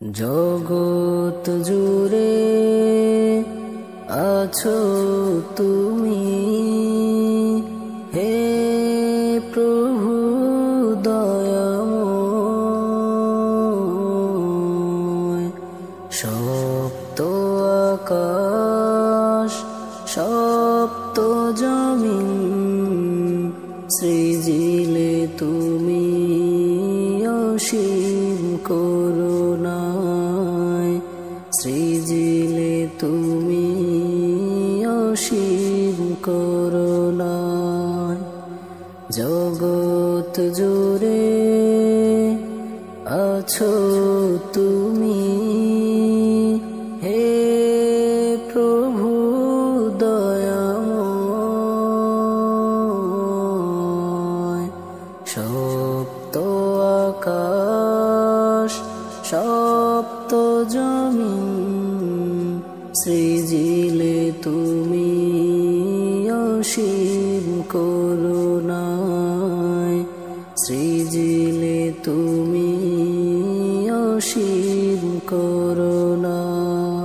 জগৎ জুড়ে আছো তুমি, হে প্রভু দয়াময়। সপ্ত আকাশ সপ্ত জমিন সৃজিলে তুমি অসীম করুণায়, সৃজিলে তুমি অসীম করুণায়। জগৎ জুড়ে আছো তুমি, হে প্রভু দয়াময়। সপ্ত আকাশ সপ্ত জমিন সৃজিলে তুমি অসীম করুণায়, সৃজিলে তুমি অসীম করুণায়।